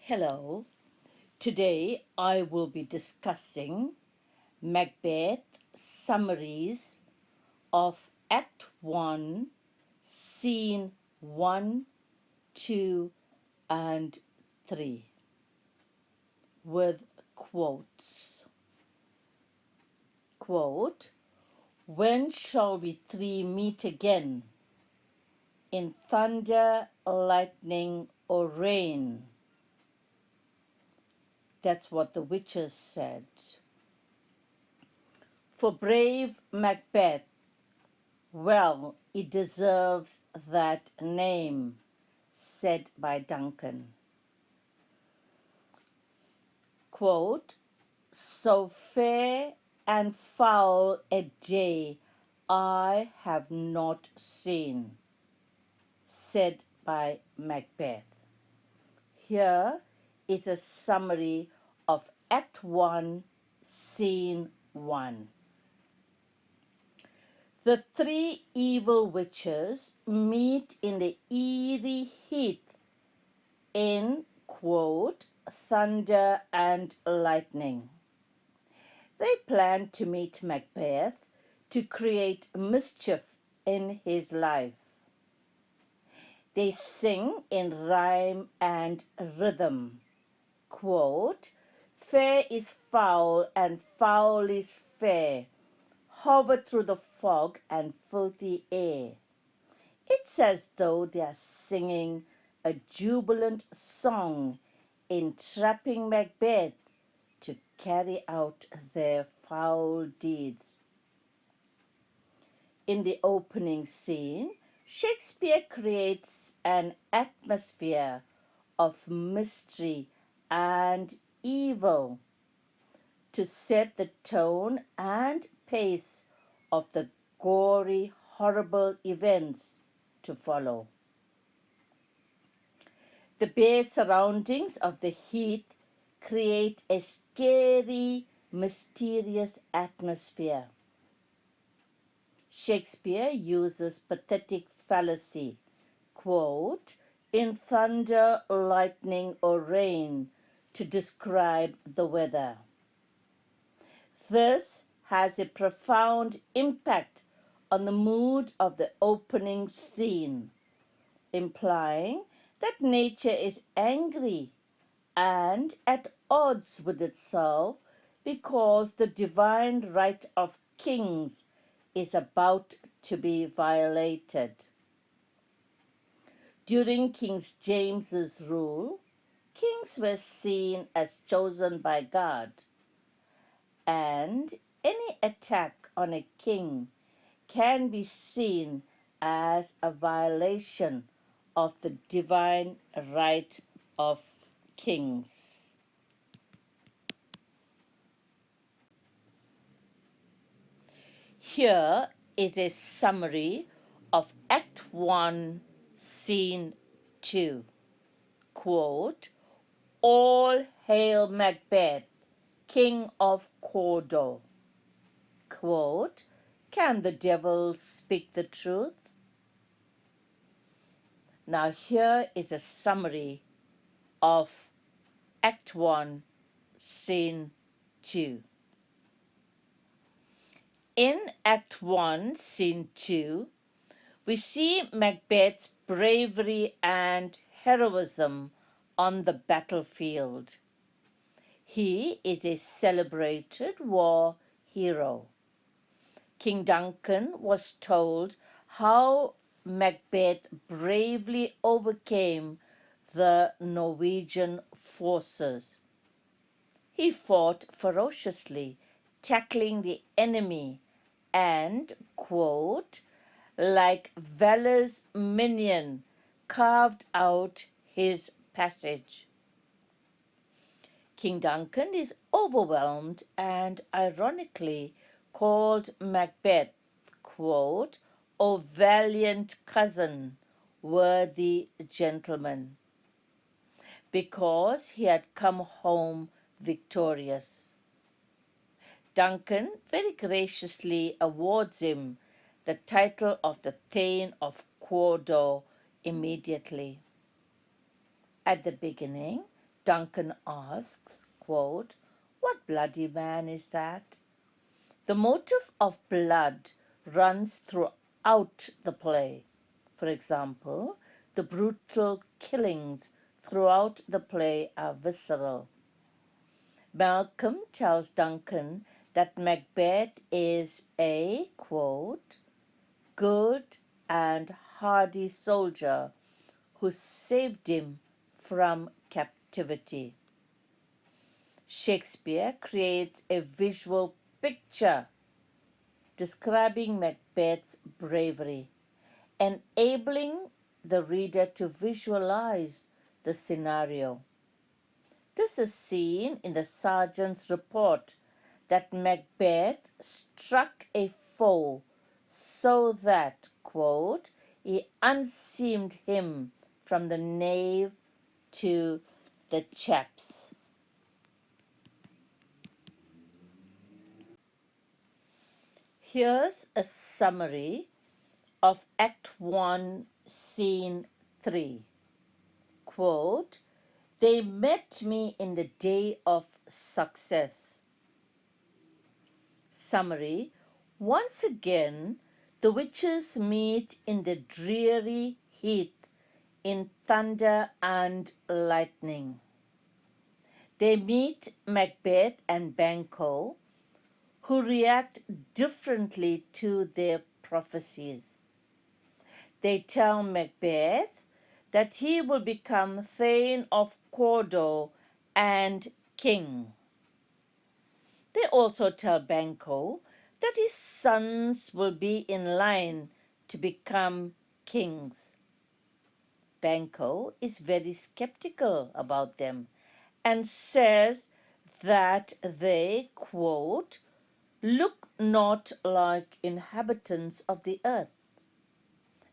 Hello, today I will be discussing Macbeth summaries of Act 1, Scene 1, 2 and 3 with quotes. Quote, "When shall we three meet again? In thunder, lightning or rain?" That's what the witches said. For brave Macbeth, well, it deserves that name, said by Duncan. Quote, "So fair and foul a day I have not seen," said by Macbeth. Here is a summary of Act 1, Scene 1. The three evil witches meet in the eerie heath in, quote, thunder and lightning. They plan to meet Macbeth to create mischief in his life. They sing in rhyme and rhythm, quote, "Fair is foul and foul is fair, hover through the fog and filthy air." It's as though they are singing a jubilant song, entrapping Macbeth to carry out their foul deeds. In the opening scene, Shakespeare creates an atmosphere of mystery and evil to set the tone and pace of the gory, horrible events to follow. The bare surroundings of the heath create a scary, mysterious atmosphere. Shakespeare uses pathetic fallacy, quote, "in thunder, lightning or rain," to describe the weather. This has a profound impact on the mood of the opening scene, implying that nature is angry and at odds with itself because the divine right of kings is about to be violated. During King James's rule, kings were seen as chosen by God, and any attack on a king can be seen as a violation of the divine right of kings. Here is a summary of Act 1, Scene 2. Quote, "All hail Macbeth, King of Cawdor." Quote, "Can the devil speak the truth?" Now here is a summary of Act 1, Scene 2. In Act 1, Scene 2, we see Macbeth's bravery and heroism on the battlefield. He is a celebrated war hero. King Duncan was told how Macbeth bravely overcame the Norwegian forces. He fought ferociously, tackling the enemy and, quote, "like valor's minion, carved out his passage." King Duncan is overwhelmed and ironically called Macbeth, quote, "O valiant cousin, worthy gentleman," because he had come home victorious. Duncan very graciously awards him the title of the Thane of Cawdor immediately. At the beginning, Duncan asks, quote, "What bloody man is that?" The motive of blood runs throughout the play. For example, the brutal killings throughout the play are visceral. Malcolm tells Duncan that Macbeth is a, quote, "good and hardy soldier who saved him from captivity." Shakespeare creates a visual picture describing Macbeth's bravery, enabling the reader to visualize the scenario. This is seen in the sergeant's report that Macbeth struck a foe so that, quote, "he unseamed him from the nave to the chaps." Here's a summary of Act 1, Scene 3. Quote, "They met me in the day of success." Summary: once again, the witches meet in the dreary heath in thunder and lightning. They meet Macbeth and Banquo, who react differently to their prophecies. They tell Macbeth that he will become Thane of Cawdor and king. They also tell Banquo that his sons will be in line to become kings. Banquo is very skeptical about them and says that they, quote, "look not like inhabitants of the earth."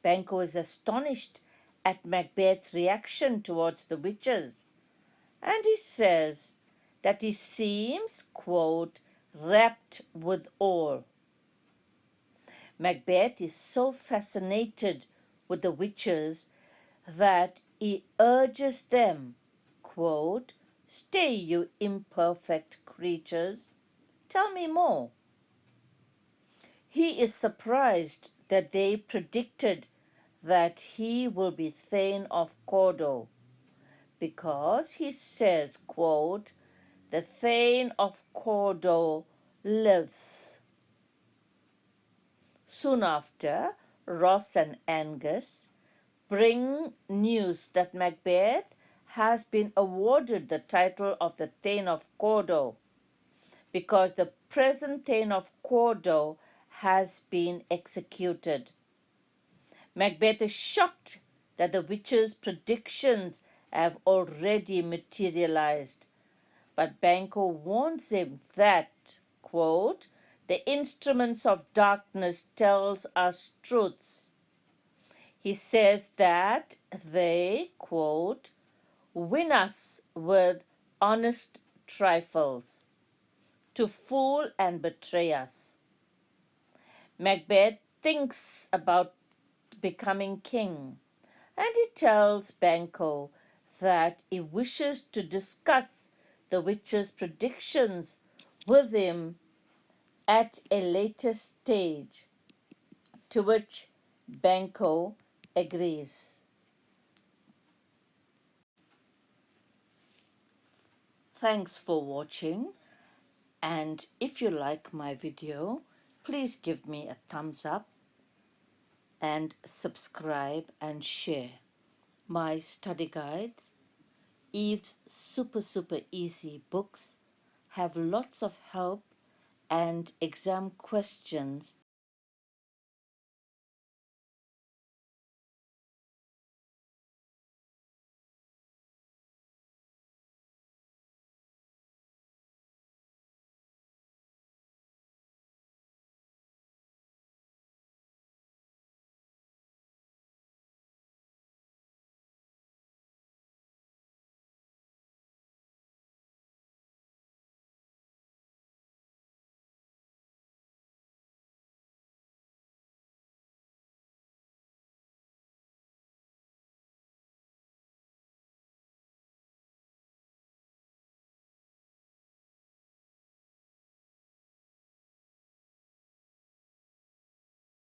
Banquo is astonished at Macbeth's reaction towards the witches, and he says that he seems, quote, "rapt with awe." Macbeth is so fascinated with the witches that he urges them, quote, "stay, you imperfect creatures, tell me more." He is surprised that they predicted that he will be Thane of Cawdor, because he says, quote, "the Thane of Cawdor lives." Soon after, Ross and Angus bring news that Macbeth has been awarded the title of the Thane of Cawdor because the present Thane of Cawdor has been executed. Macbeth is shocked that the witches' predictions have already materialized, but Banquo warns him that, quote, "the instruments of darkness tells us truths." He says that they, quote, "win us with honest trifles, to fool and betray us." Macbeth thinks about becoming king, and he tells Banquo that he wishes to discuss the witch's predictions with him at a later stage, to which Banquo agrees. Thanks for watching, and if you like my video, please give me a thumbs up and subscribe and share. My study guides, Eve's Super Easy Books, have lots of help and exam questions